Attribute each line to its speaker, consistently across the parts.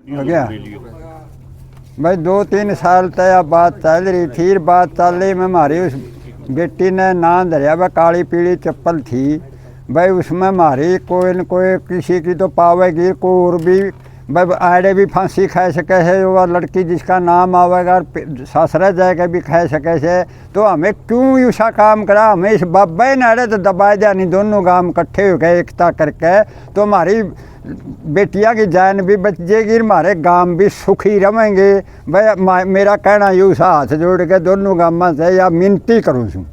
Speaker 1: हो गया भाई। 2-3 साल तक यह बात चल रही थी। बात चल रही में हमारी उस बेटी ने नाम धरिया वह काली पीली चप्पल थी भाई। उसमें हमारी कोई न कोई किसी की तो पावेगी, कोई और भी भाई आड़े भी फांसी खा सके है। वह लड़की जिसका नाम आवेगा और ससुरा जाएगा भी खा सके से। तो हमें क्यों ऐसा काम करा? हमें इस बाबा नाड़े तो दबा दिया नहीं। दोनों गांव इकट्ठे हो गए एकता करके तो हमारी बेटियां की जान भी बच जाएगी, हमारे गांव भी सुखी रहेंगे भाई। मेरा कहना यूँ सा हाथ जोड़ के दोनों गाँव से या मिनती करूँ छूँ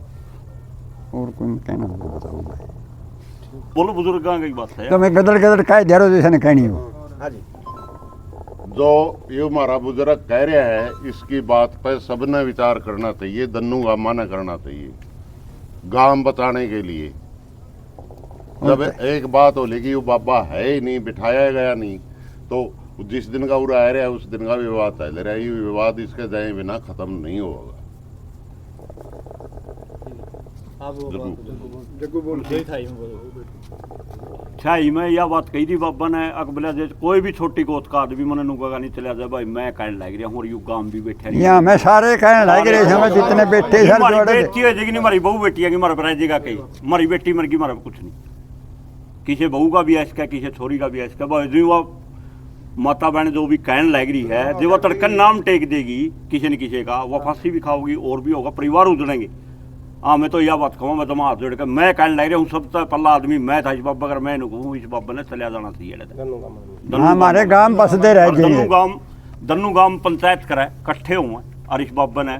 Speaker 1: और कोई कहना बताऊँ भाई।
Speaker 2: बोलो बुजुर्गों की बात है
Speaker 1: तो मैं गदड़ गदड़ कह दे रहा हूँ जैसे कहनी हो।
Speaker 3: जो ये हमारा बुजुर्ग कह रहा है इसकी बात पर सबने विचार करना चाहिए। दन्नू गामा ने करना चाहिए गांव बचाने के लिए। जब एक बात हो लेगी वो बाबा है ही नहीं, बिठाया गया नहीं, तो जिस दिन का वो रह रहा है उस दिन का विवाद चल रहा है। ये विवाद इसके जाए बिना खत्म नहीं होगा।
Speaker 2: छाई में यह बात कही थी बाबा ने अकबला जे कोई भी छोटी गोत का आदमी मन नुका नहीं चला जाए भाई। मैं कहने लग रहा हूँ गांव भी बैठे
Speaker 1: यहाँ मैं सारे कहने लग रहे हैं जितने बेटे
Speaker 2: बेटी है जी नहीं, मारी बहू बेटी है कि मारा बराजी का कही मारी बेटी मर गई, मारा कुछ नहीं। किसी बहू का भी ऐसा किसी छोरी का भी ऐसा भाई जो वह माता बहन जो भी कहने लग रही है जो वह तड़कन नाम टेक देगी किसी न किसी का, वह फांसी भी खाओगी और भी होगा, परिवार उजड़ेंगे। हाँ मैं तो यह बात कहूँ, मैं तो हाथ जोड़ के मैं कहने लग रहा हूँ सबसे पहला आदमी मैं था इस बाबा। अगर मैं कहूँ इस बाबा ने चलिया जाना चाहिए।
Speaker 1: हमारे गांव बसते रह
Speaker 2: दन्नू गांव पंचायत करे इकट्ठे हुए और इस बाबा ने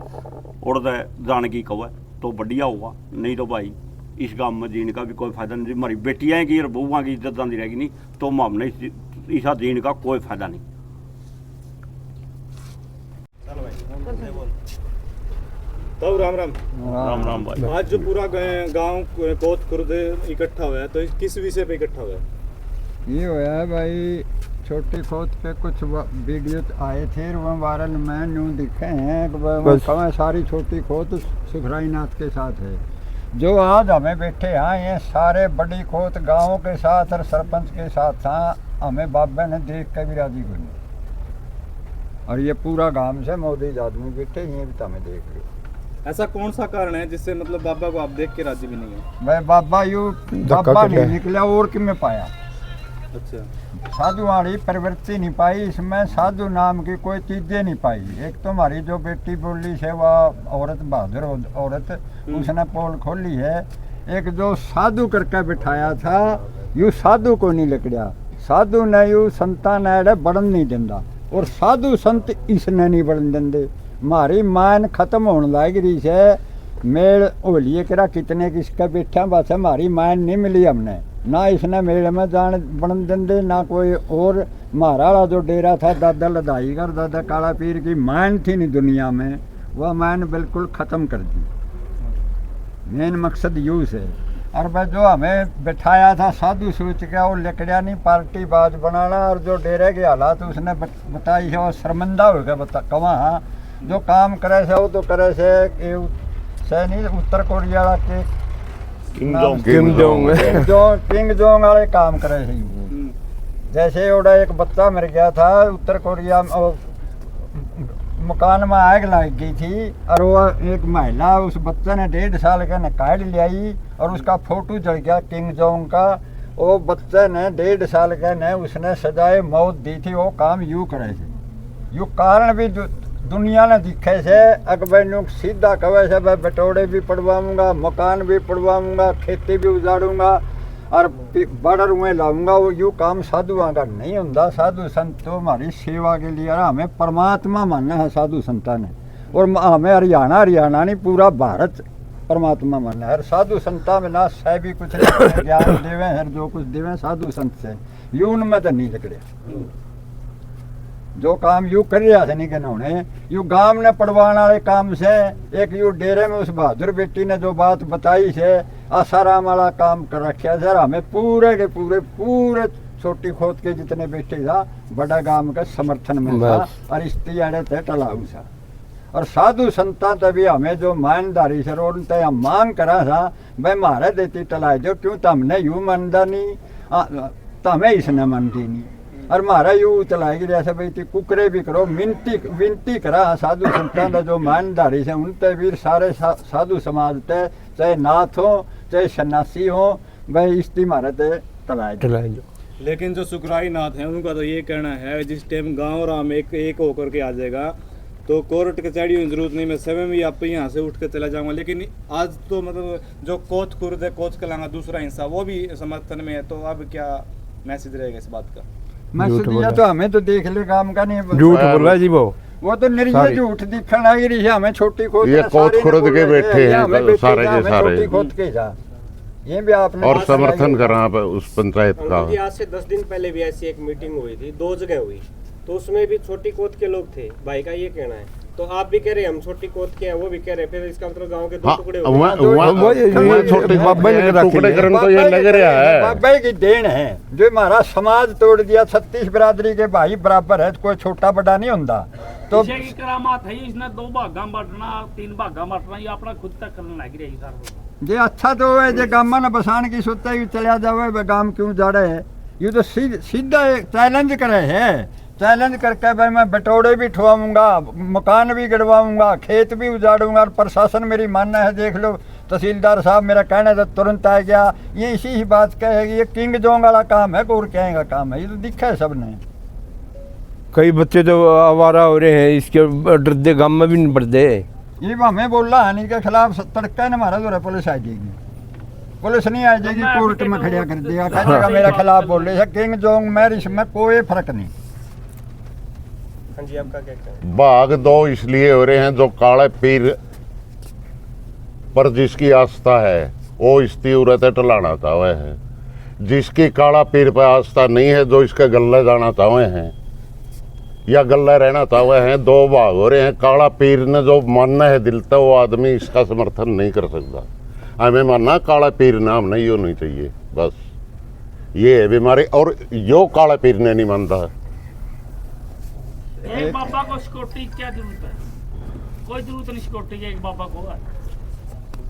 Speaker 2: उड़ जाने की कहो तो बढ़िया हुआ। नहीं तो भाई इस गांव में जीने का भी कोई फायदा नहीं। हमारी बेटियाँ की और बहुआ की इज्जत जानी रहेगी नहीं तो हमने इस जीने का कोई फायदा नहीं।
Speaker 4: तो राम राम
Speaker 2: राम राम भाई।
Speaker 4: आज जो पूरा गांव कोत खुर्द इकट्ठा हुआ है तो किस विषय पे इकट्ठा हुआ है?
Speaker 1: ये होया है भाई छोटी खोत पे कुछ वीडियो आए थे वो वायरल में न्यू दिखे हैं। सारी छोटी खोत सुखराई नाथ के साथ है। जो आज हमें बैठे हैं ये सारे बड़ी खोत गाँव के साथ और सरपंच के साथ था। हमें बाबा ने देख के भी राजी को नहीं। और ये पूरा गांव से मोदी आदमी बैठे ये भी तो हमें देख रहे।
Speaker 4: ऐसा कौन सा कारण है जिससे मतलब बाबा को आप देख के राजी भी नहीं है?
Speaker 1: भाई बाबा यू बाबा नहीं निकला और कि मैं पाया।
Speaker 4: अच्छा
Speaker 1: साधु वाली प्रवृत्ति नहीं पाई इसमें, साधु नाम की कोई चीजें नहीं पाई। एक तो हमारी जो बेटी बोली से वह औरत बहादुर औरत उसने पोल खोली है। एक जो साधु करके बिठाया था यू साधु को नहीं लकड़ा। साधु ने यू संता ने बढ़न नहीं देंदा और साधु संत इसने नहीं बढ़न देंदे। हमारी मान खत्म होने लग रही है। मेल होलिए करा कितने किसका बैठा बस हमारी मान नहीं मिली हमने। ना इसने मेले में जान बन देंदे ना कोई और। हमारा वाला जो डेरा था दादा लदाई कर दादा काला पीर की मान थी नहीं दुनिया में, वह मान बिल्कुल ख़त्म कर दी। मेन मकसद यूँ है। और भाई जो हमें बैठाया था साधु सोच के वो लकड़िया नहीं पार्टी बाज बनाना। और जो डेरे के हालात उसने बताई है वो शर्मिंदा हो गया। बता कहाँ हाँ जो काम करे से वो तो करे से नहीं उत्तर कोरिया के किंग जोंग वाले काम करे थे। जैसे ओड़ा एक बच्चा मर गया था उत्तर कोरिया मकान में आग लग गई थी और वो एक महिला उस बच्चे ने 1.5 साल का निकाल लियाई और उसका फोटो जल गया किंग जोंग का। वो बच्चे ने 1.5 साल का ने उसने सजाए मौत दी थी। वो काम यूँ करे थे। यू कारण भी दुनिया ने दिखे से अकबर नु सीधा कहे से मैं बटोड़े भी पड़वाऊंगा, मकान भी पड़वाऊंगा, खेती भी उजाड़ूंगा और बॉर्डर में लाऊंगा। वो यूँ काम साधुओं का नहीं होता। साधु संत तो हमारी सेवा के लिए हमें परमात्मा मानना है साधु संता ने। और हमें हरियाणा नहीं पूरा भारत परमात्मा मानना है। साधु संता में ना सह भी कुछ नहीं ज्ञान देवे है जो कुछ देवे साधु संत से यून में तो नहीं लग रहा। जो काम यू कर रहा था नहीं कहना उन्हें यू गांव ने पड़वाने वाले काम से। एक यू डेरे में उस बहादुर बेटी ने जो बात बताई से आसाराम वाला काम कर रखा सर। हमें पूरे के पूरे छोटी खोद के जितने बेटे था बड़ा गांव के समर्थन में था और इस्तियाड़े थे टलाऊ सा। और साधु संता तभी हमें जो मानदारी सर और हम मांग करा था भाई मारे देती टलाई जो क्यों तो हमने यूँ मानदा नहीं तो हमें इसने मानती नहीं। और मारा यू चलाएगी जैसे भाई ती कुकरे भी करो विनती करा साधु संतां दा जो मानधारी से उनते भी सारे साधु समाज ते चाहे नाथ हो चाहे सन्यासी हो भाई इसकी मारे ते चलाए
Speaker 4: लेकिन जो सुखराई नाथ हैं उनका तो ये कहना है जिस टाइम गांव राम एक होकर के आ जाएगा तो कोर्ट कचहरी की जरूरत नहीं, मैं समय में आप यहाँ से उठ के चला जाऊंगा। लेकिन आज तो मतलब जो कोच खुर्द है कोच कलांगा दूसरा हिस्सा वो भी समर्थन में है, तो अब क्या मैसेज रहेगा इस बात का?
Speaker 1: मैसेज दिया तो हमें तो देख ले काम का नहीं,
Speaker 5: झूठ बोल रहा है जी
Speaker 1: वो तो निर्जय झूठ दिखण लगी रही है। हमें छोटी खोद
Speaker 3: ये कोच खुर्द के बैठे हैं सारे के सारे,
Speaker 1: छोटी खोद के जा ये भी आपने
Speaker 3: और समर्थन कर रहा है उस पंचायत का।
Speaker 6: आज से 10 दिन पहले भी ऐसी एक मीटिंग हुई थी, 2 जगह हुई, तो उसमें भी छोटी कोत के लोग थे। भाई का ये कहना है, तो आप भी कह रहे हैं हम छोटी कोत के हैं, वो भी कह रहे हैं, फिर इसका मतलब गांव के 2 टुकड़े हो गए।
Speaker 3: छोटे टुकड़े करने तो ये लग रहा है
Speaker 1: बाबा की देन है जो हमारा समाज तोड़ दिया। 36 बिरादरी के भाई बराबर है, कोई छोटा बड़ा नहीं होता। तो
Speaker 7: की करामात है इसने 2 भागा बांटना 3 भागा बांटना ये अपना खुद तक करने लग रही सर।
Speaker 1: जे अच्छा तो है जे गामा न बसान की सोचता ही चला जावे गांव क्यों जा रहे है। ये तो सीधा चैलेंज करे है, चैलेंज करके भाई मैं बटोड़े भी ठुआऊंगा, मकान भी गिरवाऊंगा, खेत भी उजाड़ूंगा। और प्रशासन मेरी मानना है, देख लो तहसीलदार साहब मेरा कहना था तुरंत आ गया। ये इसी ही बात कहेगी ये किंग जोंग वाला काम है, और कहेगा काम है, ये तो दिखा है सबने।
Speaker 5: कई बच्चे तो आवारा हो रहे हैं, इसके डर दे गांव में भी नहीं बढ़ते।
Speaker 1: ये हमें बोल रहा है के खिलाफ तड़का न मारा तो पुलिस आ जाएगी, पुलिस नहीं आ जाएगी, कोर्ट में खड़ा कर देगा, कहेगा मेरा खिलाफ बोल रहे किंग जोंग मेरी इसमें कोई फर्क नहीं।
Speaker 6: हाँ जी, आपका क्या कहना है?
Speaker 3: भाग 2 इसलिए हो रहे हैं जो काले पीर पर जिसकी आस्था है वो इसकी उरत टलाना चाहे हैं, जिसकी काला पीर पर आस्था नहीं है जो इसके गले जाना चाहे हैं या गले रहना चाहे हैं, 2 भाग हो रहे हैं। काला पीर ने जो मानना है दिल तक वो आदमी इसका समर्थन नहीं कर सकता। हमें मानना काला पीर नाम नहीं होनी चाहिए, बस ये है बीमारी। और यो काला पीर ने नहीं मानता है।
Speaker 7: एक बाबा को सिक्योरिटी क्या जरूरत है? कोई जरूरत नहीं सिक्योरिटी की, एक बाबा को है।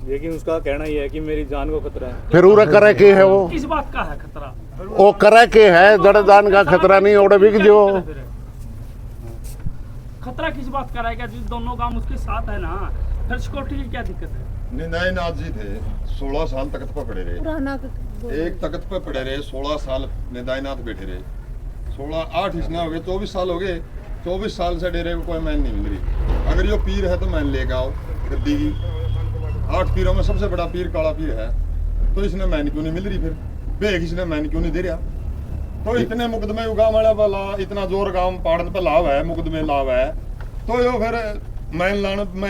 Speaker 4: लेकिन उसका कहना ये है कि मेरी जान को खतरा है।
Speaker 3: फिर उरे करे के है वो,
Speaker 7: किस बात का है खतरा?
Speaker 3: वो करे के है, जड़ जान का खतरा नहीं ओड़े बिक जो।
Speaker 7: खतरा किस बात का रहेगा? जिस दोनों काम उसके साथ है ना, फिर सिक्योरिटी की क्या दिक्कत है?
Speaker 8: निंदाई नाथ जी थे, 16 साल तख्त पर पड़े रहे, एक तख्त पर पड़े रहे, 16 साल निंदाई नाथ बैठे रहे। 8 इसना हो गए, 24 साल हो गए। 24 साल से डेरे को कोई मैन नहीं मिल रही। अगर यो पीर है तो मैन लेके आओ गद्दी की। 8 पीरों में सबसे बड़ा पीर काला पीर है, तो इसने मैन क्यों नहीं मिल रही? फिर बेग इसने मैन क्यों नहीं दे रहा? तो इतने मुकदमे गाँव वाला इतना जोर गाँव पहाड़ पे लाभ है, मुकदमे लाभ है, तो यो फिर मैन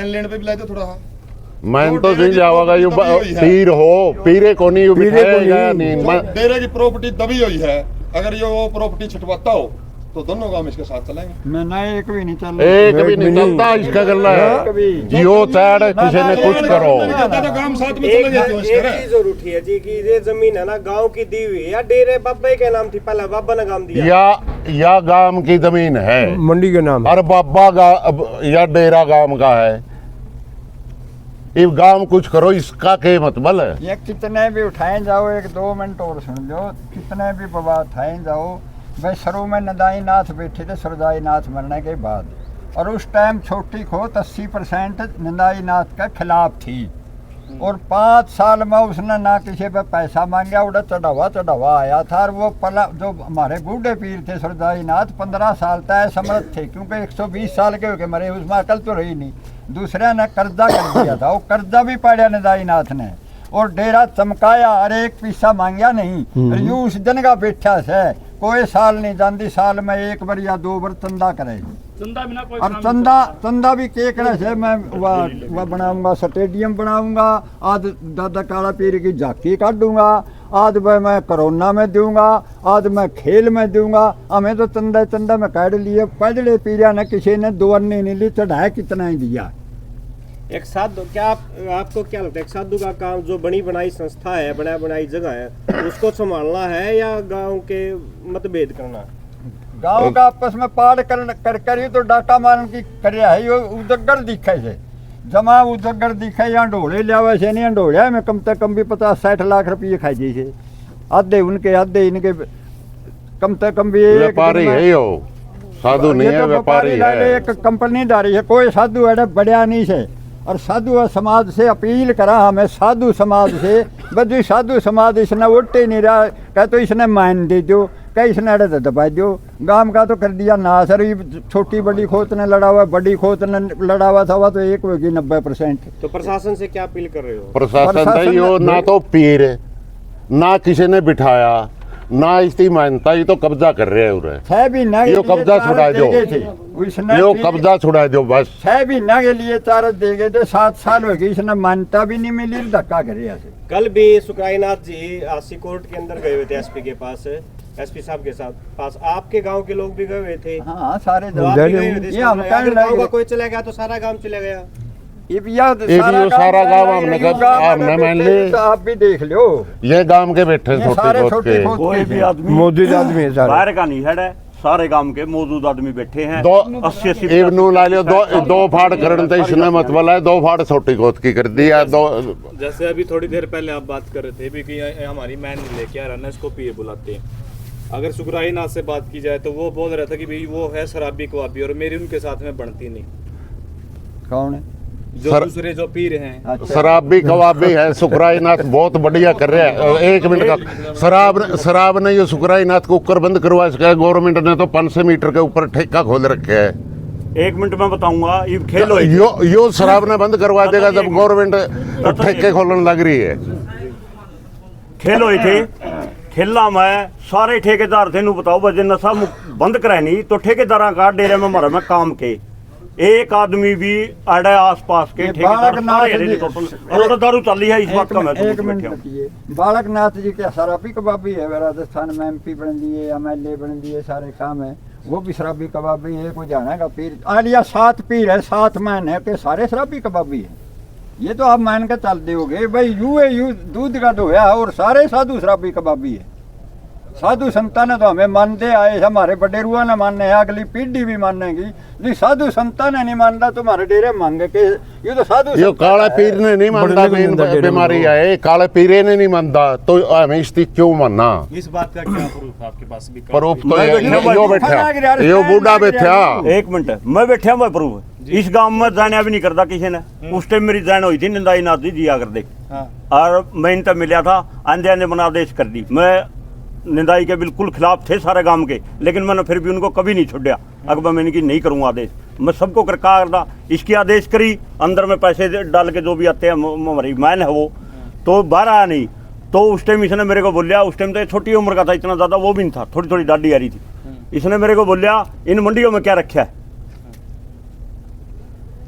Speaker 8: लेने पे भी लाते थोड़ा।
Speaker 3: मैन तो नहीं जावागा, यो पीर हो, पीरे को नहीं बिठाएगा नहीं।
Speaker 8: डेरे की प्रॉपर्टी दबी हुई है, अगर ये वो प्रॉपर्टी छुटवाता हो तो दोनों काम इसके साथ चलेंगे।
Speaker 1: मैं ना एक भी नहीं चल
Speaker 3: एक भी नहीं चलता इसका गल्ला है। जियो चैड किसी ने कुछ करो,
Speaker 8: काम साथ में
Speaker 6: एक
Speaker 8: चले
Speaker 6: चीज और उठी है जी कि ये जमीन है ना गांव की दी हुई है या डेरे बाबा के नाम थी, पहले बाबा ने काम दिया
Speaker 3: या गांव की जमीन है,
Speaker 5: मंडी के नाम,
Speaker 3: और बाबा या डेरा गांव का है। ये गांव कुछ करो, इसका के मतलब है?
Speaker 1: ये कितने भी उठाए जाओ, 1-2 मिनट और सुन लो, कितने भी बाबा उठाए जाओ। भाई शुरू में नदाई नाथ बैठे थे सुरदाई नाथ मरने के बाद, और उस टाइम छोटी खोत 80% नदाई नाथ के खिलाफ थी। और 5 साल में उसने ना किसी पे पैसा मांगा, उड़ा चढ़ावा आया था। और वो पला जो हमारे बूढ़े पीर थे सुरदाई नाथ 15 साल तक समर्थ थे, क्योंकि 120 साल के हो गए मरे, उसमें अकल तो रही नहीं। दूसरे ने कर्जा कर दिया था, वो कर्जा भी पाया नदाई नाथ ने, और डेरा चमकाया, अरे एक पैसा मांगा नहीं। यू उस दिन का बैठा से कोई साल नहीं जानती, साल में 1 बार या 2 बार चंदा करेगी।
Speaker 7: चंदा बिना कोई
Speaker 1: और चंदा भी के करे से मैं वह बनाऊंगा, स्टेडियम बनाऊंगा, आज दादा काला पीर की झांकी काटूंगा, आज मैं कोरोना में दूंगा, आज मैं खेल में दूंगा। हमें तो चंदा में काट लिए। पहले पीरिया ने किसी ने 2 अन्नी नहीं ली, चढ़ाया कितना ही दिया।
Speaker 6: एक साधु, क्या आपको क्या लगता है एक साधु का काम जो बनी बनाई संस्था है, बना बनाई जगह है, उसको संभालना है या गांव के मतभेद करना?
Speaker 1: गांव का आपस में पाड़ कर ही तो डाटा मान की कर्या है। यो उजगर दिखे से जमा उजगर दिखे, यहाँ ढोले लिया से नहीं, ढोलिया में कम से कम भी 50-60 लाख रुपये खाई जैसे, आधे उनके आधे इनके। कम से कम भी एक
Speaker 3: व्यापारी
Speaker 1: दिन में-
Speaker 3: है यो, साधु नहीं
Speaker 1: ये
Speaker 3: है,
Speaker 1: तो
Speaker 3: व्यापारी
Speaker 1: लाले
Speaker 3: है।
Speaker 1: एक कंपनीदारी है, कोई साधु है बढ़िया नहीं से। और साधु समाज से अपील करा हमें, साधु समाज से बस साधु समाज इसने उठे नहीं रहा, कह तो इसने मान दे दो, कह इसने अड़े तो दबा दो। गांव का तो कर दिया ना सर, छोटी बड़ी खोत ने लड़ा हुआ, बड़ी खोत ने लड़ा हुआ था, वह तो एक होगी 90%।
Speaker 6: तो प्रशासन से क्या अपील कर रहे हो?
Speaker 3: प्रशासन था यो ना तो पीर ना किसी ने बिठाया ना इसकी मान्यता, ये तो कब्जा कर रहे हैं उरे।
Speaker 1: 6 महीना
Speaker 3: यो कब्जा छुड़ा दो, यो कब्जा छुड़ा दो बस।
Speaker 1: 6 महीना के लिए चार्ज दे गए थे, 7 साल हो गए, इसने मान्यता भी नहीं मिली, धक्का करे ऐसे।
Speaker 6: कल भी सुखरायनाथ जी आसी कोर्ट के अंदर गए हुए थे एसपी के पास, एसपी साहब के साथ पास। आपके गांव के लोग भी गए हुए थे?
Speaker 1: हाँ सारे
Speaker 6: तो आप भी गए हुए थे?
Speaker 1: ये हम कहने
Speaker 6: अगर गांव का
Speaker 1: लगे
Speaker 6: कोई चला गया तो सारा गांव चला गया।
Speaker 3: ये भी सारा गांव हमने मान ली।
Speaker 1: तो आप भी देख लो,
Speaker 3: ये गांव के बैठे
Speaker 1: ये सारे
Speaker 3: छोटे
Speaker 1: छोटे
Speaker 3: के
Speaker 1: खोत
Speaker 2: कोई भी आदमी
Speaker 5: मौजूद आदमी है सारे।
Speaker 2: बाहर का नहीं है, सारे गांव के मौजूद आदमी बैठे हैं।
Speaker 3: दो
Speaker 2: 80
Speaker 3: इवनू ला लियो, दो फाड़ करने तो इसने मतलब है, 2 फाड़ छोटी गोद की कर दी है। दो
Speaker 4: जैसे अभी थोड़ी देर पहले आप बात कर रहे थे भी कि हमारी मैन लेके आ रहा है, इसको पिए बुलाते हैं। अगर सुखरायनाथ से बात की जाए तो वो बोल रहा था कि भाई वो है शराबी कबाबी, और मेरी उनके साथ में बनती नहीं।
Speaker 1: कौन है?
Speaker 4: जो
Speaker 3: सर-
Speaker 4: दूसरे जो पीर हैं,
Speaker 1: अच्छा।
Speaker 3: शराबी कबाबी है, सुखरायनाथ बहुत बढ़िया कर रहे हैं। 1 मिनट का शराब नहीं, ये सुखरायनाथ को ऊपर बंद करवा सका है। गवर्नमेंट ने तो 500 मीटर के ऊपर ठेका खोल रखे है।
Speaker 2: 1 मिनट में बताऊंगा, ये खेलो
Speaker 3: यो शराब ने बंद करवा देगा जब गवर्नमेंट ठेके खोलने लग रही है।
Speaker 2: खेलो थे खेलना में सारे ठेकेदार थे नु बताओ बजे नशा बंद कराए नहीं तो ठेकेदार का डेरे में मरा में काम के एक आदमी भी अड़े आसपास के
Speaker 1: ये
Speaker 2: ठेकेदार
Speaker 1: बालकनाथ
Speaker 2: सारे
Speaker 1: जी-
Speaker 2: टोटल और तो दारू चल रही है इस वक्त का मैं
Speaker 1: एक मिनट रुकिए। बालकनाथ जी के शराबी कबाबी है, राजस्थान में MP बन दिए, MLA बन दिए, सारे काम है। वो भी शराबी कबाबी है, कोई जाना का पीर आलिया 7 पीर है, 7 मैन है कि सारे शराबी कबाबी है। ये तो आप मान के चल दोगे भाई, यू दूध का तो है और सारे साधु शराबी कबाबी है। साधु संतान ने तो हमें मानते आए, हमारे बडेरुआ ने मानने हैं, अगली पीढ़ी भी मानेगी। नहीं साधु संतान ने नहीं मानता, तुम्हारे डेरे मांगे के ये तो साधु
Speaker 3: यो
Speaker 1: संतान
Speaker 3: काला
Speaker 1: है।
Speaker 3: पीर ने नहीं मानता,
Speaker 5: बड़े लोग
Speaker 3: मेन बीमारी है काले पीरे ने नहीं मानता, तो हमें इसकी क्यों मानना?
Speaker 4: इस बात का क्या प्रूफ है आपके पास? भी
Speaker 3: प्रूफ तो
Speaker 2: मैं
Speaker 3: यो बैठा, यो बूढ़ा बैठा।
Speaker 2: 1 मिनट मैं बैठा मैं प्रूफ इस गांव में जाने भी नहीं करता किसी ने। उस टाइम मेरी जान हुई थी निंदाई नाथ जी जिया कर दे, और मैं इनसे मिला था, आंधे आंधे बना आदेश कर दी। मैं निंदाई के बिल्कुल खिलाफ थे सारे गांव के, लेकिन मैंने फिर भी उनको कभी नहीं छोड़ा। अकबर मैंने की नहीं करूँगा आदेश, मैं सबको करता इसकी आदेश करी। अंदर में पैसे डाल के जो भी आते हैं हमारी मैन है वो, तो बाहर आया नहीं। तो उस टाइम इसने मेरे को बोलिया, उस टाइम तो ये छोटी उम्र का था, इतना ज़्यादा वो भी नहीं था, थोड़ी थोड़ी दाढ़ी आ रही थी। इसने मेरे को बोलिया इन मंडियों में क्या रखा है।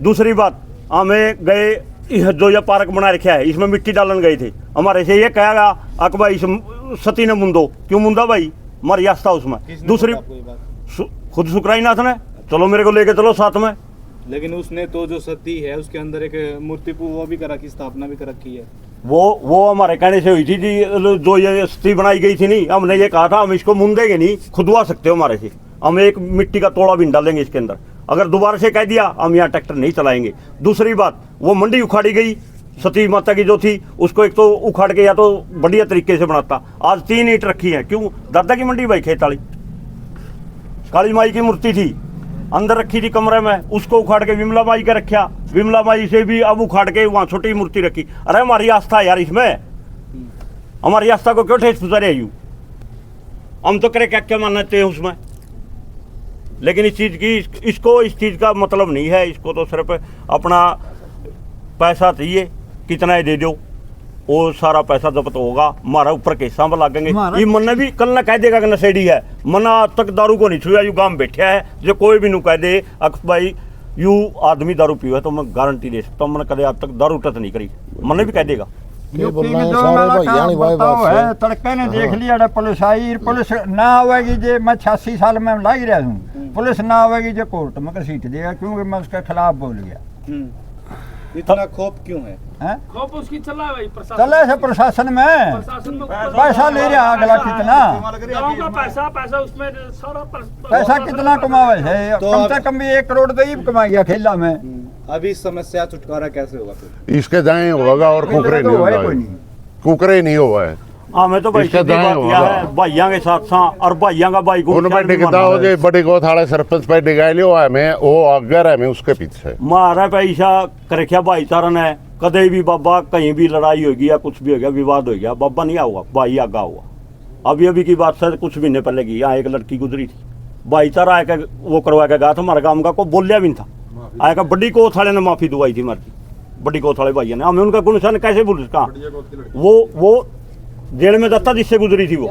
Speaker 2: दूसरी बात, हमें गए जो ये पार्क बना रखा है इसमें मिट्टी डालन गए थे, हमारे से ये कहा गया अकबर इस सती ने मुंदो, क्यों मुंदा भाई, मर यास्ता उसमें। दूसरी खुद सुखरायनाथ ने, चलो मेरे को लेके चलो साथ में।
Speaker 4: लेकिन उसने तो जो सती है उसके अंदर एक मूर्ति वो भी करा की स्थापना भी कर रखी है।
Speaker 2: वो हमारे कहने से हुई थी जी, जो ये सती बनाई गई थी नहीं, हमने ये कहा था हम इसको मुंदेंगे नहीं, खुदवा सकते हो हमारे से, हम एक मिट्टी का तोड़ा भी डालेंगे इसके अंदर। अगर दोबारा से कह दिया हम यहाँ ट्रैक्टर नहीं चलाएंगे। दूसरी बात, वो मंडी उखाड़ी गई सती माता की जो थी, उसको एक तो उखाड़ के या तो बढ़िया तरीके से बनाता। आज 3 ईंट रखी है, क्यों? दादा की मंडी भाई खेत वाली काली माई की मूर्ति थी अंदर रखी थी कमरे में, उसको उखाड़ के विमला माई का रखा, विमला माई से भी अब उखाड़ के वहाँ छोटी मूर्ति रखी। अरे हमारी आस्था है यार इसमें, हमारी आस्था को क्यों ठेस पहुँचा रहे? हम तो करे क्या क्या मानते हैं उसमें, लेकिन इस चीज़ की इसको इस चीज़ का मतलब नहीं है। इसको तो सिर्फ अपना पैसा चाहिए, कितना ही दे दो, वो सारा पैसा जब्त होगा, हमारा ऊपर केसा में लागेंगे। ये मन भी कल ना कह देगा कि नशेड़ी है, मना आज तक दारू को नहीं छुआ, यू गांव बैठा है, जो कोई भी नू कह दे अक्स भाई यू आदमी दारू पियो है, तो मैं गारंटी दे सकता हूँ, मैंने कदे आज तक दारू टच नहीं करी, मन भी कह देगा।
Speaker 1: यूपी में जो वाला काम बताओ है, तड़के ने देख लिया पुलिस आई, पुलिस ना आवेगी जे मैं 86 साल में लाग रहा हूँ, पुलिस ना आवेगी जो कोर्ट में घसीट देगा, क्योंकि मैं उसके खिलाफ बोल गया।
Speaker 4: इतना खौफ क्यों है?
Speaker 7: खौफ उसकी चला है भाई, प्रशासन
Speaker 1: चले से प्रशासन में
Speaker 7: प्रशासन में
Speaker 1: पैसा ले रहा अगला कितना
Speaker 7: गाँव का पैसा उसमें सारा
Speaker 1: पैसा कितना कमावे है,
Speaker 4: तो
Speaker 1: कम से कम भी 1 करोड़ तो ही कमा गया खेला में।
Speaker 4: अभी इस समस्या छुटकारा कैसे होगा फिर?
Speaker 3: इसके जाए होगा और कुकरे
Speaker 1: तो
Speaker 3: नहीं
Speaker 1: है
Speaker 3: होगा,
Speaker 1: कोई नहीं।
Speaker 3: कुकरे नहीं हुआ है।
Speaker 2: हमें तो भाई
Speaker 3: इसका
Speaker 2: सीधी
Speaker 3: दाएं
Speaker 2: बात यह
Speaker 3: होगा।
Speaker 2: है, भाइयों के साथ सा और भाइयों का भाई
Speaker 3: उन पे टिकता हो जो बड़ी गोथाले सरपंच पे डिगाई लियो है मैं वो अगर है मैं उसके पीछे
Speaker 2: मारा पैसा करख्या भाईचारा ने कदे भी बाबा कहीं भी लड़ाई होगी या कुछ भी हो गया विवाद हो गया बाबा नहीं आऊगा भाई आगा हुआ। अभी अभी की बात सर कुछ महीने पहले की यहाँ एक लड़की गुजरी थी भाईचारा आया वो करवा के गया था हमारे गाँव का को बोलिया भी नहीं था आया बड़ी कोथाले ने माफी दुआई थी मर्जी बड़ी कोथाले भाइयों ने हमें उनका गुणसान कैसे भूल कहा वो जेल में जाता जिससे गुजरी थी वो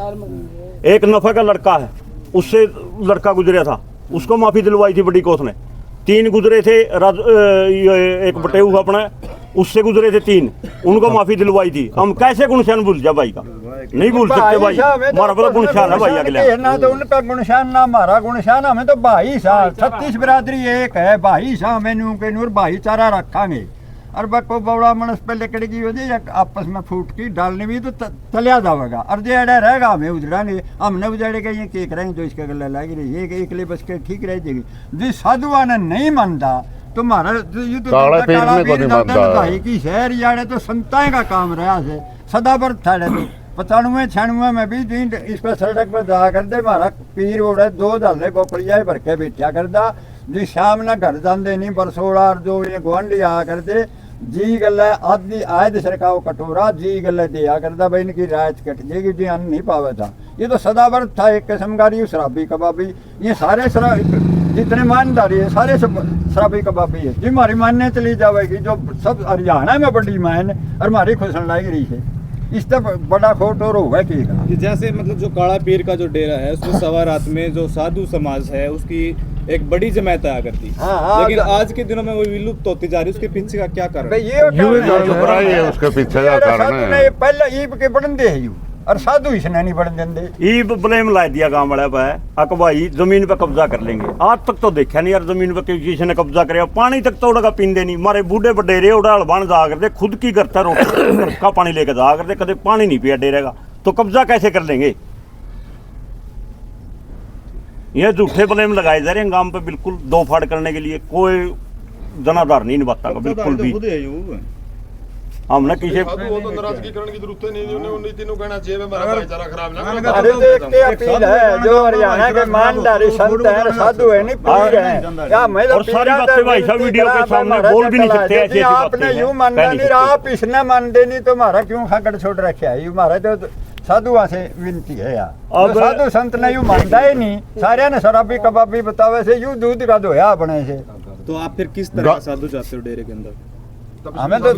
Speaker 2: एक नफे का लड़का है उससे लड़का गुजरा था उसको माफी दिलवाई थी बड़ी कोथ ने 3 गुजरे थे एक बटेऊ अपना उससे गुजरे थे 3 उनको माफी दिलवाई थी हम कैसे गुणशान भूल जा भाई का नहीं भूल सकते भाई हमारा बड़ा गुणशान है भाई अगले
Speaker 1: ना तो उनका गुणशान ना हमारा गुणशान हमें तो भाई साहब 36 बिरादरी एक है भाई साहब मैनू के नूर भाईचारा रखांगे और बको बड़ा मनस पे लकड़ी की वजह या आपस में फूट की डालने भी तो चलिया जाएगा और जो अड़ा रहेगा हमें उजड़ाने हमने उजाड़ेगा ये के करेंगे जो इसका गला लग रही है एक ले बस के ठीक रह जाएगी जिस साधुआ ने नहीं मानता तुम्हारा ये तो भाई की शहर यारे तो संताएं का काम रहा से सदा पर था तो 95-96 में भी दिन इस पर सड़क पर जा कर दे हमारा पीर उड़े 2 डाले बोपड़िया भर के बैठा करता जी शाम ना घर जाते नहीं बरसोड़ा और जो ये गुआंढी आ करते जी गल आदि आयद सरकाओ कटोरा जी गल दिया करता भाई इनकी रायत कट जाएगी जी अन्न नहीं पावे था ये तो सदावर्त था एक किस्म का शराबी कबाबी ये सारे जितने मानदारी है सारे शराबी कबाबी है जी हमारी मानने चली जाएगी जो सब हरियाणा में बड़ी मान और हमारी खुशन लाई रही है इस तक बड़ा खोट और होगा कि
Speaker 4: जैसे मतलब जो काला पीर का जो डेरा है उसमें सवा रात में जो साधु समाज है उसकी एक बड़ी जमात आया करती लेकिन आज के दिनों में वो विलुप्त होती जा रही है उसके पीछे का क्या कारण
Speaker 3: ये उसके पीछे का कारण है
Speaker 1: पहले ईब के बढ़न दे है और साधु इसने नहीं बढ़न देंगे
Speaker 2: ईब ब्लेम ला दिया गांव वाले पे अकबाई जमीन पे कब्जा कर लेंगे आज तक तो देखा नहीं यार जमीन पे किसी ने कब्जा करे पानी तक तो उड़का पींदे नहीं मारे बूढ़े बडेरे उड़ाल बन जा करते खुद की करता रोटी का पानी लेकर जा करते कदे पानी नहीं पिया डेरेगा तो कब्जा कैसे कर लेंगे ये झूठे ब्लेम लगाए जा रहे हैं गांव पे बिल्कुल 2 फाड़ करने के लिए कोई जनाधार नहीं निभाता बिल्कुल भी हमने किसी
Speaker 8: वो तो नाराजगी करने की जरूरत नहीं उन्हें उन तीनों कहना चाहिए हमारा भाईचारा खराब ना करो
Speaker 1: अरे तो एक के अपील है जो हरियाणा के मानदारी संत है साधु है नहीं पीर है या मैं
Speaker 2: और सारी बातें भाई साहब वीडियो के सामने बोल भी नहीं सकते ऐसी
Speaker 1: आपने यूं मानना नहीं आप इसने मानते नहीं तो हमारा क्यों खाकड़ छोड़ रखे है हमारा तो साधुआ से विनती है यार अब साधु संत ने यूं मानता ही नहीं सारे ने शराबी कबाबी बतावे से यूं दूध का धोया अपने से
Speaker 4: तो आप फिर किस तरह का साधु चाहते हो डेरे के अंदर
Speaker 1: हमें तो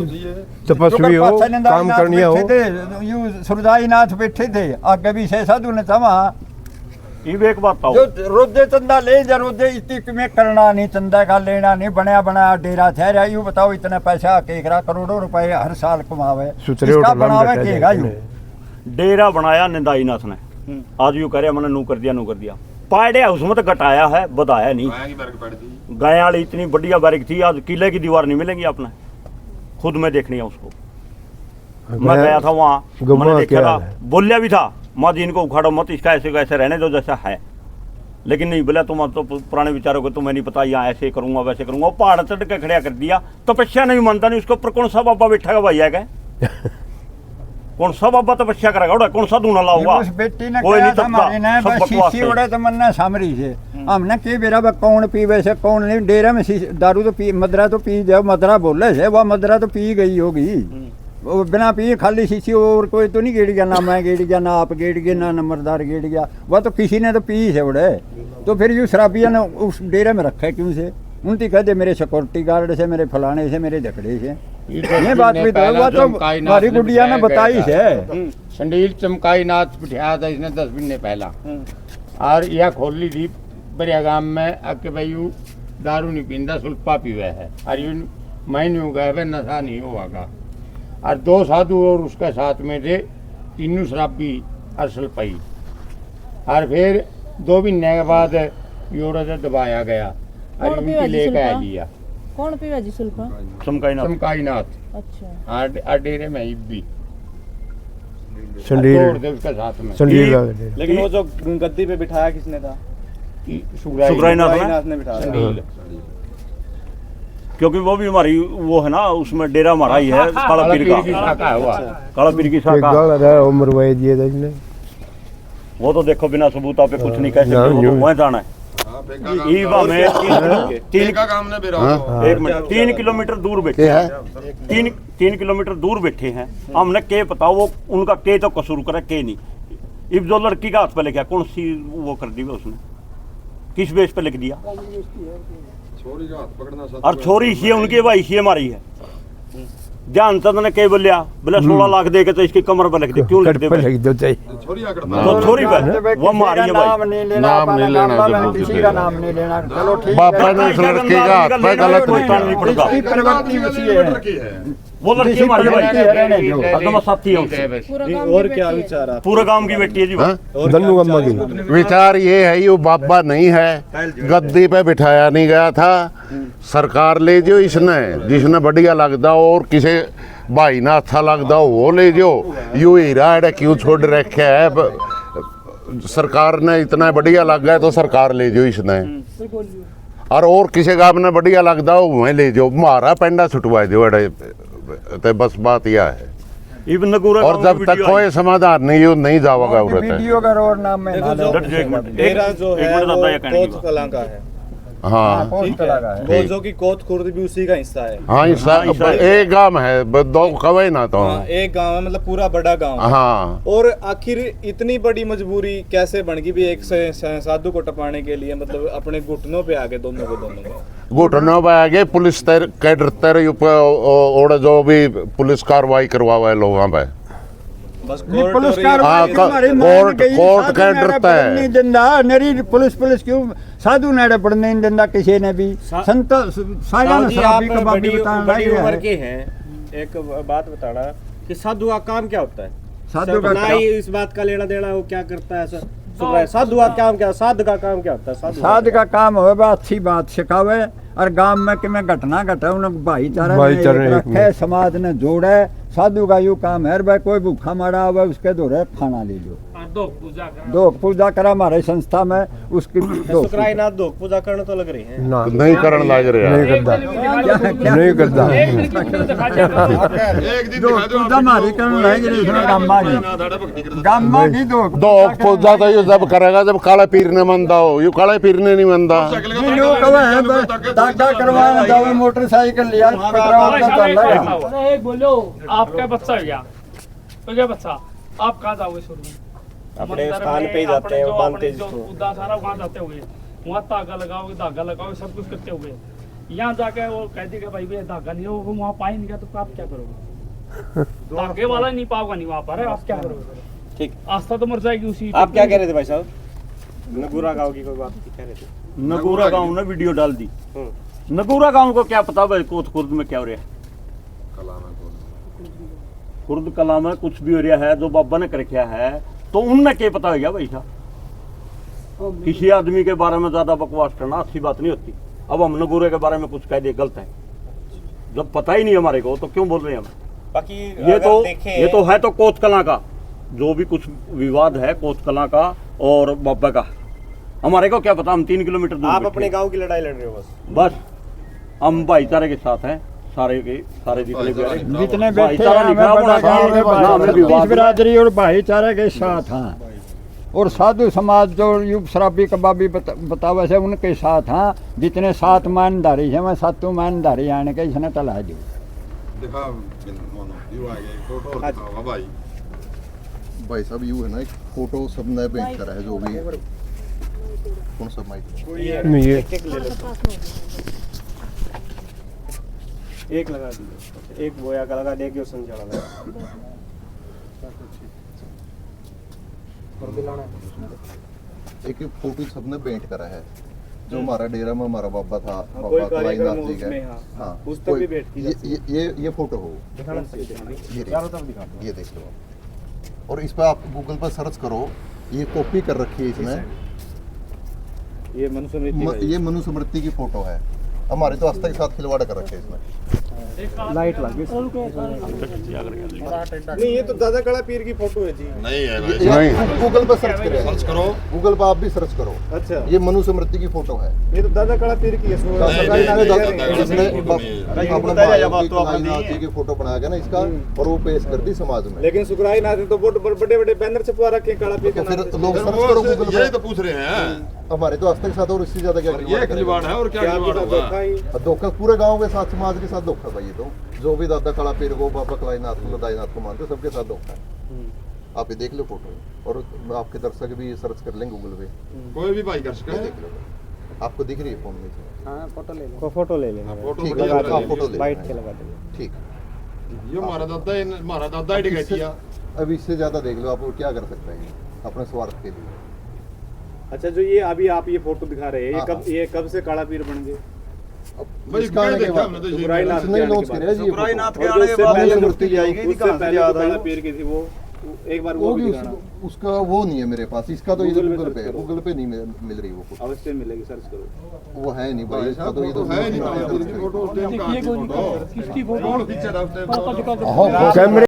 Speaker 5: तपस्वी हो काम करनी हो
Speaker 1: यूं सुरदाई नाथ बैठे थे आगे भी से साधु ने तमा
Speaker 2: ये एक बात
Speaker 1: जो रोजे चंदा ले जा रोजे इतनी में करना नहीं चंदा का लेना नहीं बनाया बनाया डेरा ठहरा यूं बताओ इतने पैसा केकरा करोड़ों रुपए हर साल कमावे इसका बनावे केगा यूं
Speaker 2: डेरा बनाया निंदाई नाथ ने आज यूं कह रहे मैंने नू कर दिया पाड़े उसमें तो घटाया है बताया नहीं गाय वाली इतनी बढ़िया बारीक थी आज किले की दीवार नहीं मिलेगी आपने खुद में देखनी है उसको मैं गया था वहाँ मैंने देखा था बोलिया भी था माँ जी इनको उखाड़ो मत इसका ऐसे कैसे रहने दो जैसा है लेकिन नहीं बोला तुम तो पुराने विचारों को तुम्हें नहीं पता यहाँ ऐसे करूंगा वैसे करूंगा पहाड़ चढ़ के खड़ा कर दिया तपस्या नहीं मानता नहीं उसके ऊपर कौन सा बाबा बैठा है भैया क्या कौन सा बाबा तपस्या करेगा कौन सा दूना लाऊगा
Speaker 1: उस बेटी ने कहा था हमारे ने बस शीशी उड़े तो मन्ना सामरी से हमने के बेरा कौन पीवे से कौन नहीं डेरे में दारू तो पी मदरा तो पी जाओ मदरा बोले से वह मदरा तो पी गई होगी वो बिना पिए खाली शीशी और कोई तो नहीं गेड़ गया ना मैं गेड़ गया ना आप गेड़ गया ना नंबरदार गेड़ गया वह तो किसी ने तो पी से उड़े तो फिर यूँ शराबिया ने उस डेरे में रखा क्यों से उनकी कहते मेरे सिक्योरिटी गार्ड से मेरे फलाने से मेरे झगड़े से ये बात भी तो हुआ तो हमारी गुड़िया ने बताई है
Speaker 9: संडील चमकाई नाथ बिठाया था इसने 10 महीने पहला और यह खोल ली थी बरिया गांव में आके भाई यू दारू नहीं पींदा सुल्पा पीवे है और यू मैं नहीं गए भाई नशा नहीं होगा और 2 साधु और उसके साथ में थे 3 शराबी असल पाई और फिर 2 महीने के बाद यूरोज दबाया गया और उनकी लेकर आ लिया
Speaker 10: कौन पीवा जी सुल्फा
Speaker 3: चमकाई नाथ
Speaker 10: अच्छा
Speaker 3: डेरे में भी
Speaker 5: उसके
Speaker 3: साथ में
Speaker 4: लेकिन वो जो गद्दी पे बिठाया किसने था
Speaker 2: सुगराई नाथ
Speaker 4: ने बिठाया
Speaker 2: क्योंकि वो भी हमारी वो है ना, उसमें डेरा हमारा ही है काला पीर का,
Speaker 9: शाखा हुआ
Speaker 2: काला पीर की
Speaker 5: एक
Speaker 2: शाखा।
Speaker 5: गल रहा उम्र वही दिए था इसने।
Speaker 2: वो तो देखो बिना सबूत आप पे कुछ नहीं कह सकते, वो तो वहीं जाना है।
Speaker 8: हाँ,
Speaker 2: ईवा में तीन
Speaker 8: का काम ने बेरा
Speaker 2: एक मिनट 3 किलोमीटर दूर बैठे हैं, 3 किलोमीटर दूर बैठे हैं। हमने के पता वो उनका के तो कसूर करे के नहीं। इब जो लड़की का हाथ पे लिखा कौन सी वो कर दी उसने, किस बेस पे लिख दिया?
Speaker 8: छोरी का हाथ पकड़ना सच
Speaker 2: और छोरी इसी है उनकी, भाई इसी हमारी है। ध्यान चंद ने के बोलिया बोले 16 लाख दे के तो इसकी कमर पे लिख दे, क्यों लिख दे भाई?
Speaker 5: लिख दो चाहिए।
Speaker 8: छोरी आकड़ता
Speaker 2: तो छोरी पे वो हमारी है
Speaker 1: नाम
Speaker 2: भाई।
Speaker 1: नहीं लेना,
Speaker 3: नाम नहीं लेना
Speaker 1: अपना
Speaker 3: जरूर
Speaker 1: किसी
Speaker 3: से।
Speaker 1: का नाम नहीं लेना। चलो ठीक
Speaker 3: बाबा ने उस लड़के का हाथ पे गलत लिखा।
Speaker 2: नहीं पड़ता।
Speaker 1: इसकी प्रवृत्ति उसी है।
Speaker 8: की है
Speaker 2: वो लड़की
Speaker 1: किसी
Speaker 2: हमारी भाई
Speaker 1: प्रवृत्ति है, रहने दो।
Speaker 2: एकदम साथी है उससे।
Speaker 10: पूरा गांव
Speaker 4: और
Speaker 10: की
Speaker 4: क्या
Speaker 10: बेटी है।
Speaker 4: विचार आप?
Speaker 2: पूरे गांव की बेटी है जी वो।
Speaker 3: हाँ?
Speaker 5: दन्नू अम्मा की
Speaker 3: विचार ये है ये बाबा नहीं है, गद्दी पे बिठाया नहीं गया था। सरकार ले जो इसने जिसने बढ़िया लगता हो और किसी भाई ना अच्छा लगता हो वो ले जो। यू हीरा है क्यों छोड़ रखे है, सरकार ने इतना बढ़िया लग गया तो सरकार ले जो इसने। और किसी काम ने बढ़िया लगता हो वहीं ले जो, मारा पेंडा छुटवा दो अड़े। तो बस बात यह है।
Speaker 2: इब्न नगूरा
Speaker 3: और जब तक कोई समाधान नहीं जाओगा उधर तक।
Speaker 1: वीडियो का और नाम में
Speaker 4: देखो
Speaker 1: ना
Speaker 4: जो
Speaker 1: लो।
Speaker 2: एक मिनट,
Speaker 4: डेरा जो
Speaker 2: एक
Speaker 4: है
Speaker 2: मिनट
Speaker 4: वो
Speaker 2: दादा ये कहने की
Speaker 4: कोत
Speaker 2: बात।
Speaker 4: कलां का है,
Speaker 3: हाँ
Speaker 1: कौन
Speaker 4: ठीक
Speaker 1: तरह का है?
Speaker 4: है, वो जो कि कोत खुर्द भी उसी का हिस्सा है।
Speaker 3: हाँ एक गांव है, दो कवे ना तो।
Speaker 4: हाँ, एक गांव है, मतलब पूरा बड़ा गांव है।
Speaker 3: हाँ
Speaker 4: और आखिर इतनी बड़ी मजबूरी कैसे बन गई भी एक साधु को टपाने के लिए, मतलब अपने घुटनों पे आके दोनों को
Speaker 3: घुटनों पे आगे पुलिस के डरते और जो भी पुलिस कार्रवाई करवावे लोगों पे।
Speaker 4: बस
Speaker 1: नहीं,
Speaker 4: कोर्ट
Speaker 1: पुलिस
Speaker 4: और
Speaker 1: कार्रवाई
Speaker 3: हाँ,
Speaker 1: तुम्हारी मान
Speaker 3: कोर्ट-
Speaker 1: गई,
Speaker 3: कोर्ट
Speaker 1: साधु
Speaker 3: का
Speaker 1: नेड़े
Speaker 3: डरता है।
Speaker 1: पड़ने नहीं देंदा, नरी पुलिस क्यों साधु नेड़े पड़ने नहीं देंदा किसी ने भी। संत साया ने शराबी का बाबी बताना
Speaker 6: बड़ी
Speaker 1: है।
Speaker 6: उम्र के हैं, एक बात बताना कि साधु का काम क्या होता है?
Speaker 1: साधु का
Speaker 6: ना
Speaker 1: क्या?
Speaker 6: ही इस बात का लेना देना वो क्या करता है साधु का काम क्या, साधु का काम क्या होता है?
Speaker 1: साध का काम हो बा अच्छी बात सिखावे और गांव में कि मैं घटना घटे उन्हें भाईचारा
Speaker 5: भाईचारा एक
Speaker 1: रखे, समाज ने जोड़े। साधु का यू काम है भाई, कोई भूखा मारा हुआ उसके दोरे खाना ले लो,
Speaker 7: दो पूजा करा।
Speaker 1: दो पूजा करा हमारे संस्था में उसकी दो
Speaker 6: शुक्राईनाथ दो पूजा करने तो लग रही है।
Speaker 5: ना
Speaker 3: नहीं करने लग रहा
Speaker 5: नहीं
Speaker 3: है।
Speaker 5: करता नहीं करता।
Speaker 7: एक दिन की क्यों दिखा दिया?
Speaker 8: एक दिन
Speaker 1: दो
Speaker 8: दिखा दो
Speaker 1: पूजा हमारी करने लग रही है गामा की, गामा की दो
Speaker 3: दो पूजा तो ये जब करेगा जब काला पीर ने मंदा हो, यू काला पीर ने नहीं मंदा।
Speaker 1: वीडियो कवा है दागा करवाना जाओ, मोटरसाइकिल लिया पेट्रोल का तो लगा।
Speaker 7: अरे एक बोलो आपका बच्चा हो गया तो क्या बच्चा आप कहाँ जाओगे शुरू में?
Speaker 6: अपने
Speaker 7: मंदिर
Speaker 6: स्थान
Speaker 7: में,
Speaker 6: पे ही जाते
Speaker 7: अपने
Speaker 6: हैं,
Speaker 7: जो-
Speaker 6: बांधते
Speaker 7: अपने जो
Speaker 6: जिसको।
Speaker 7: उद्दा सारा वहाँ जाते हुए वहाँ धागा लगाओगे सब कुछ करते हुए यहाँ जाके वो कह देगा भाई भैया धागा नहीं हो, वो वहाँ पा ही नहीं गया तो आप क्या करोगे? धागे वाला नहीं पाओगा नहीं वहाँ पर, आप क्या करोगे?
Speaker 6: ठीक,
Speaker 7: आस्था तो मर जाएगी उसी।
Speaker 6: आप क्या कह रहे थे भाई साहब? नगूरा गांव की कोई बात कह रहे थे?
Speaker 2: नगूरा गांव ने वीडियो डाल दी।
Speaker 6: हम्म।
Speaker 2: नगूरा गांव को क्या पता भाई कोत खुर्द में क्या हो रहा है? खुर्द कला में कुछ भी हो रहा है जो बाबा ने कर रखा है तो उनने क्या पता हो गया भाई साहब? किसी आदमी के बारे में ज्यादा बकवास करना अच्छी बात नहीं होती। अब हम नगूरे के बारे में कुछ कह दिए गलत है, जब पता ही नहीं हमारे को तो क्यों बोल रहे हैं हम?
Speaker 6: बाकी
Speaker 2: ये तो है तो कोत कला का जो भी कुछ विवाद है, कोत कला का और बाबा का, हमारे को क्या पता? हम 3 किलोमीटर दूर
Speaker 6: आप
Speaker 2: बैठे
Speaker 6: अपने
Speaker 2: हैं।
Speaker 6: गांव की लड़ाई लड़ रहे हो
Speaker 2: बस हम भाईचारे के साथ हैं, सारे जितने भी हैं।
Speaker 1: जितने बैठे
Speaker 2: भाईचारा
Speaker 1: हैं,
Speaker 2: निखरा
Speaker 1: हमें
Speaker 2: होना
Speaker 1: बड़ा गाँव
Speaker 2: चाहिए,
Speaker 1: में
Speaker 2: ना हमें विवाद
Speaker 1: छत्तीस बिरादरी और भाईचारे के साथ हाँ। और साधु समाज जो युग शराबी कबाबी बतावे से उनके साथ हाँ। जितने सात मानधारी है मैं सातों मानधारी आने के इसने टला दी।
Speaker 8: दिखा मोनो यू आ गए फोटो दिखाओ भाई।
Speaker 11: भाई साहब यू है ना एक फोटो सबने भेज करा है जो भी कौन सा माइक
Speaker 5: नहीं ये
Speaker 6: एक ले लो, एक लगा दीजिए, एक बोया का लगा दे के समझा लगा।
Speaker 11: एक फोटो सबने भेंट करा है जो हमारा डेरा में हमारा बाबा था,
Speaker 6: कोई
Speaker 11: बाबा
Speaker 6: कार्यक्रम
Speaker 11: कलाईनाथ
Speaker 6: हो
Speaker 11: जी
Speaker 6: उसमें,
Speaker 11: का।
Speaker 6: हाँ।
Speaker 11: हाँ
Speaker 6: उस तक भी भेंट की जा सकती
Speaker 11: ये फोटो हो,
Speaker 6: दिखाना चाहिए।
Speaker 11: ये देखो, ये देख लो आप। और इस पर आप गूगल पर सर्च करो, ये कॉपी कर रखी है इसमें।
Speaker 4: ये मनुस्मृति
Speaker 11: ये मनुस्मृति की फोटो है, हमारे तो आस्था के साथ खिलवाड़ कर रखे हैं इसमें।
Speaker 7: लाइट लगी
Speaker 4: नहीं ये तो दादा काला पीर की फोटो है जी।
Speaker 8: नहीं है भाई।
Speaker 3: नहीं।
Speaker 11: गूगल पर सर्च करें,
Speaker 8: सर्च करो।
Speaker 11: गूगल पर आप भी सर्च करो।
Speaker 4: अच्छा
Speaker 11: ये मनु स्मृति की फोटो है।
Speaker 4: ये तो दादा काला पीर की है।
Speaker 11: नाथ जी की फोटो बना के ना इसका और वो पेश कर दी समाज में।
Speaker 4: लेकिन सुखराई नाथ ने तो बहुत बड़े बड़े बैनर छपवा रखे हैं काला पीर
Speaker 11: तो
Speaker 4: का
Speaker 11: फिर
Speaker 4: नाम।
Speaker 11: लोग सर्च करो गूगल
Speaker 8: यही
Speaker 11: पर।
Speaker 8: तो पूछ रहे हैं।
Speaker 11: हमारे तो आज तक साथ और इससे ज्यादा क्या
Speaker 8: ये खिलवाड़ है और क्या खिलवाड़
Speaker 4: धोखा
Speaker 8: होगा?
Speaker 4: ही।
Speaker 11: धोखा पूरे गांव के साथ, समाज के साथ धोखा भाई। ये तो जो भी दादा काला पीर को, बाबा कलाईनाथ को, लदाईनाथ को मानते सबके साथ धोखा है। आप ये देख लो फोटो, और आपके दर्शक भी सर्च कर लेंगे गूगल पे,
Speaker 8: कोई भी भाई कर सकता
Speaker 11: ये
Speaker 8: है।
Speaker 11: देख लो। आपको दिख रही है फोन में?
Speaker 6: हाँ फोटो ले लो।
Speaker 4: फोटो ले लेना।
Speaker 8: फोटो
Speaker 11: ठीक
Speaker 8: बढ़िया
Speaker 11: है,
Speaker 8: लगा
Speaker 11: आप फोटो ले
Speaker 6: वाइट
Speaker 11: लेना।
Speaker 6: के लगा देंगे।
Speaker 11: ठीक।
Speaker 8: ये हमारा दादा ही डिगा किया।
Speaker 11: अब इससे ज्यादा देख लो, आप वो क्या कर सकते हैं अपने स्वार्थ के लिए।
Speaker 4: अच्छा जो ये अभी आप ये फोटो दिखा रहे हैं,
Speaker 11: हाँ,
Speaker 4: ये कब से काला पीर बन गए?
Speaker 8: भाई
Speaker 11: इसका
Speaker 8: क्या
Speaker 11: आने के
Speaker 8: देखा
Speaker 11: बाद
Speaker 8: हमने तो
Speaker 4: सुखराई नाथ
Speaker 11: इसने लॉन्च किया है जी ये
Speaker 1: सुखराई
Speaker 11: फोटो।
Speaker 1: नाथ के
Speaker 4: और
Speaker 1: आने
Speaker 4: जो
Speaker 1: के
Speaker 4: इससे
Speaker 1: बाद
Speaker 4: पहले
Speaker 1: ये
Speaker 4: जो
Speaker 1: मूर्ति ले आई गई थी,
Speaker 4: उससे
Speaker 1: कहाँ से
Speaker 4: पहले
Speaker 1: याद
Speaker 4: जो काला
Speaker 1: आई?
Speaker 4: पीर की थी वो एक बार
Speaker 11: वो
Speaker 4: वो
Speaker 11: भी
Speaker 4: भी दिखाना।
Speaker 11: उसका वो नहीं है मेरे पास। इसका तो ये
Speaker 4: गूगल पे
Speaker 11: गूगल
Speaker 4: सर्च
Speaker 11: पे है,
Speaker 4: करो।
Speaker 11: गूगल पे नहीं मिल रही वो फोटो।
Speaker 4: अवश्य मिलेगी, सर्च करो।
Speaker 11: वो है नहीं भाई, इसका तो ये तो
Speaker 8: है नहीं, फोटो उस टाइम का
Speaker 7: किसकी फोटो
Speaker 8: फोटो
Speaker 7: किसकी फोटो
Speaker 8: कौन खींचा था उस टाइम
Speaker 7: पापा
Speaker 8: फोटो?
Speaker 7: दिखा दो।
Speaker 5: कैमरे